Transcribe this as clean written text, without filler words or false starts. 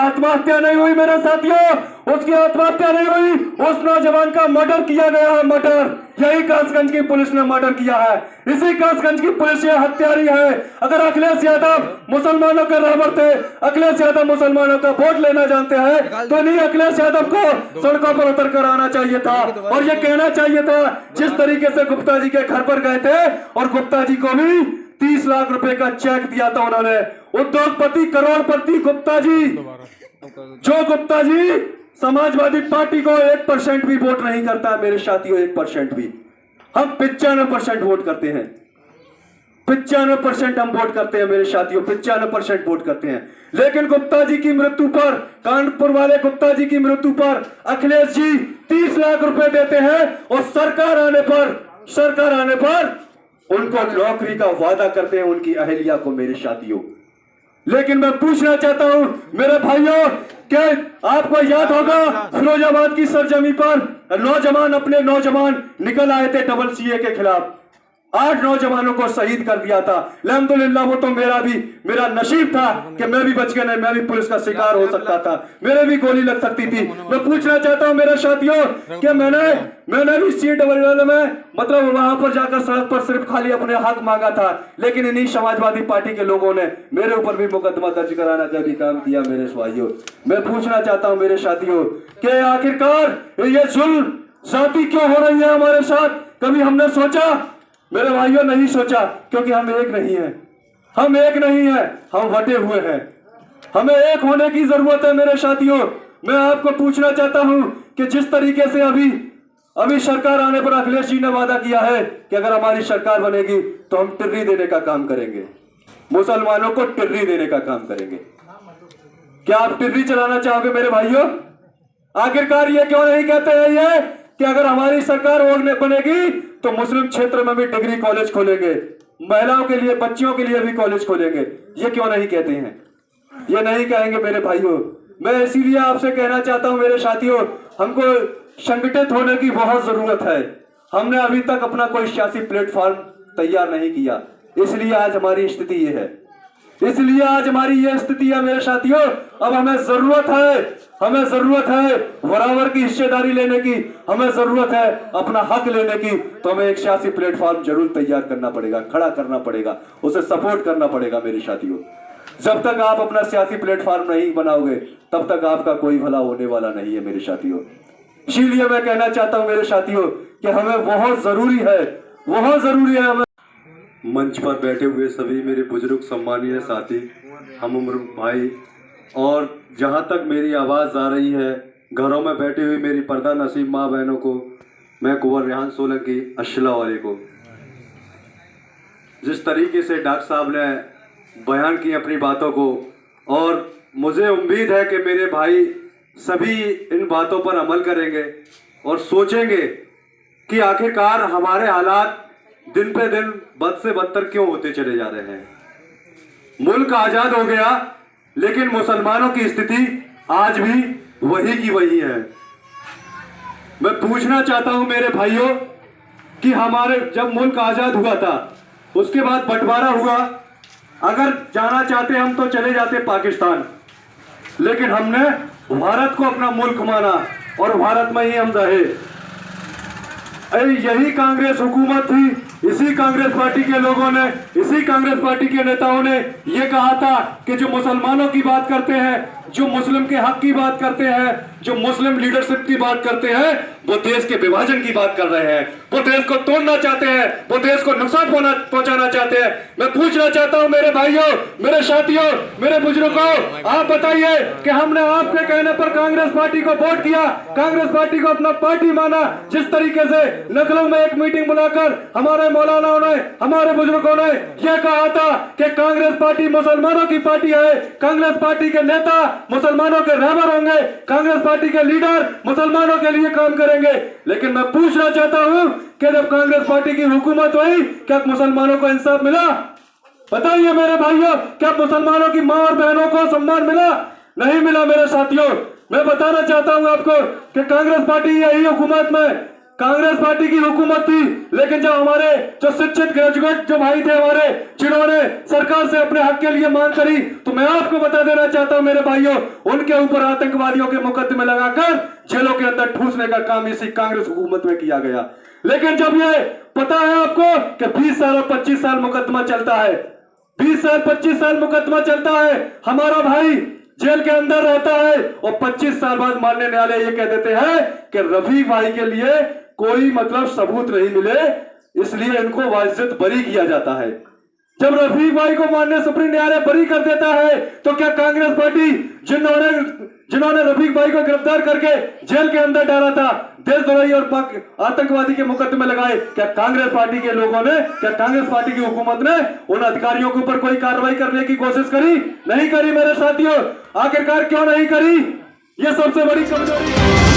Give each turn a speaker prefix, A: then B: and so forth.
A: आत्महत्या नहीं हुई मेरे साथियों, उसकी आत्महत्या नहीं हुई, उस नौजवान का मर्डर किया गया है। मर्डर यही कासगंज की पुलिस ने मर्डर किया है। इसी कासगंज की पुलिस ये हत्यारी है। अगर अखिलेश यादव मुसलमानों के रहबर थे, अखिलेश यादव मुसलमानों का वोट लेना जानते हैं, तो नहीं अखिलेश यादव को सड़कों पर उतर कर आना चाहिए था और ये कहना चाहिए था। जिस तरीके से गुप्ता जी के घर पर गए थे और गुप्ता जी को भी 30 लाख रुपए का चेक दिया था उन्होंने, उद्योगपति करोड़पति गुप्ता जी, जो गुप्ता जी समाजवादी पार्टी को 1% भी वोट नहीं करता है मेरे साथियों, 1% भी। हम 95% वोट करते हैं, 95% हम वोट करते हैं मेरे साथियों, 95% वोट करते हैं। लेकिन गुप्ता जी की मृत्यु पर, कानपुर वाले गुप्ता जी की मृत्यु पर अखिलेश जी 30 लाख रुपए देते हैं और सरकार आने पर उनको नौकरी का वादा करते हैं, उनकी अहलिया को मेरे साथियों। लेकिन मैं पूछना चाहता हूं मेरे भाइयों, क्या आपको याद होगा फिरोजाबाद की सरजमी पर नौजवान निकल आए थे डबल सीए के खिलाफ, 8 नौजवानों को शहीद कर दिया था। अल्हम्दुलिल्लाह वो तो मेरा नसीब था कि मैं भी बच गया, नहीं मैं भी पुलिस का शिकार हो सकता था, मेरे भी गोली लग सकती थी। मैं पूछना चाहता हूं मेरे साथियों कि मैंने भी CWL में मतलब वहां पर जाकर सड़क पर सिर्फ खाली अपने हक मांगा था, लेकिन इन्हीं समाजवादी पार्टी के लोगों ने मेरे ऊपर भी मुकदमा दर्ज कराना का भी काम किया मेरे भाइयों। मैं पूछना चाहता हूं मेरे साथियों कि आखिरकार ये जुल्म जाति क्यों हो रही है हमारे साथ? कभी हमने सोचा मेरे भाइयों? नहीं सोचा, क्योंकि हम एक नहीं है, हम बटे हुए हैं। हमें एक होने की जरूरत है मेरे साथियों। मैं आपको पूछना चाहता हूं कि जिस तरीके से अभी सरकार आने पर अखिलेश जी ने वादा किया है कि अगर हमारी सरकार बनेगी तो हम टिर्री देने का काम करेंगे, मुसलमानों को टिर्री देने का काम करेंगे। क्या आप टिर्री चलाना चाहोगे मेरे भाइयों? आखिरकार ये क्यों नहीं कहते हैं ये कि अगर हमारी सरकार बनेगी तो मुस्लिम क्षेत्र में भी डिग्री कॉलेज खोलेंगे, महिलाओं के लिए, बच्चियों के लिए भी कॉलेज खोलेंगे? ये क्यों नहीं कहते हैं? ये नहीं कहेंगे मेरे भाइयों। मैं इसीलिए आपसे कहना चाहता हूं मेरे साथियों, हमको संगठित होने की बहुत जरूरत है। हमने अभी तक अपना कोई सियासी प्लेटफॉर्म तैयार नहीं किया, इसलिए आज हमारी स्थिति ये है, मेरे साथियों। अब हमें जरूरत है बराबर की हिस्सेदारी लेने की, हमें जरूरत है अपना हक लेने की। तो हमें एक सियासी प्लेटफॉर्म जरूर तैयार करना पड़ेगा, खड़ा करना पड़ेगा, उसे सपोर्ट करना पड़ेगा मेरे साथियों। जब तक आप अपना सियासी प्लेटफॉर्म नहीं बनाओगे तब तक आपका कोई भला होने वाला नहीं है मेरे साथियों। इसीलिए मैं कहना चाहता हूं मेरे साथियों कि हमें बहुत जरूरी है हमें। मंच पर बैठे हुए सभी मेरे बुजुर्ग, सम्मानीय साथी, हम उम्र भाई, और जहां तक मेरी आवाज़ आ रही है, घरों में बैठी हुई मेरी पर्दा नसीब माँ बहनों को, मैं कुंवर रेहान सोलंकी, अस्सलाम वालेकुम। जिस तरीके से डॉक्टर साहब ने बयान की अपनी बातों को, और मुझे उम्मीद है कि मेरे भाई सभी इन बातों पर अमल करेंगे और सोचेंगे कि आखिरकार हमारे हालात दिन पे दिन बद से बदतर क्यों होते चले जा रहे हैं। मुल्क आजाद हो गया लेकिन मुसलमानों की स्थिति आज भी वही की वही है। मैं पूछना चाहता हूं मेरे भाइयों कि हमारे जब मुल्क आजाद हुआ था उसके बाद बंटवारा हुआ, अगर जाना चाहते हम तो चले जाते पाकिस्तान, लेकिन हमने भारत को अपना मुल्क माना और भारत में ही हम रहे। यही कांग्रेस हुकूमत थी, इसी कांग्रेस पार्टी के लोगों ने, इसी कांग्रेस पार्टी के नेताओं ने यह कहा था कि जो मुसलमानों की बात करते हैं, जो मुस्लिम के हक की बात करते हैं, जो मुस्लिम लीडरशिप की बात करते हैं, वो देश के विभाजन की बात कर रहे हैं, वो देश को तोड़ना चाहते हैं, वो देश को नुकसान पहुंचाना चाहते हैं। मैं पूछना चाहता हूं मेरे भाइयों, मेरे साथियों, मेरे बुजुर्गों, आप बताइए कि हमने आपके कहने पर कांग्रेस पार्टी को वोट किया, कांग्रेस पार्टी को अपना पार्टी माना। जिस तरीके से लखनऊ में एक मीटिंग बुलाकर हमारे मौलानाओं ने, हमारे बुजुर्गों ने यह कहा था कि कांग्रेस पार्टी मुसलमानों की पार्टी है, कांग्रेस पार्टी के नेता मुसलमानों के रहबर होंगे, कांग्रेस पार्टी के लीडर मुसलमानों के लिए काम करेंगे। लेकिन मैं पूछना चाहता हूं कि जब कांग्रेस पार्टी की हुकूमत हुई, क्या मुसलमानों को इंसाफ मिला? बताइए मेरे भाइयों, क्या मुसलमानों की मां और बहनों को सम्मान मिला? नहीं मिला मेरे साथियों। मैं बताना चाहता हूं आपको कि कांग्रेस पार्टी यही हुकूमत में, कांग्रेस पार्टी की हुकूमत थी, लेकिन जब हमारे जो शिक्षित ग्रेजुएट जो भाई थे हमारे, जिन्होंने सरकार से अपने हक के लिए मांग करी, तो मैं आपको बता देना चाहता हूं मेरे भाइयों, उनके ऊपर आतंकवादियों के मुकदमे लगाकर जेलों के अंदर ठूसने का काम इसी कांग्रेस हुकूमत में किया गया। लेकिन जब ये पता है आपको कि 20 साल और 25 साल मुकदमा चलता है, 20 साल 25 साल मुकदमा चलता है, हमारा भाई जेल के अंदर रहता है और 25 साल बाद मानने वाले ये कह देते हैं कि रफीक भाई के लिए कोई मतलब सबूत नहीं मिले, इसलिए इनको वाजिद बरी किया जाता है। जब रफीक भाई को माननीय सुप्रीम न्यायालय बरी कर देता है, तो क्या कांग्रेस पार्टी जिन्होंने रफीक भाई को गिरफ्तार करके जेल के अंदर डाला था, देशद्रोही और आतंकवादी के मुकदमे लगाए, क्या कांग्रेस पार्टी के लोगों ने, क्या कांग्रेस पार्टी की हुकूमत ने उन अधिकारियों के ऊपर कोई कार्रवाई करने की कोशिश करी? नहीं करी मेरे साथियों। आखिरकार क्यों नहीं करी? ये सबसे बड़ी कमजोरी है।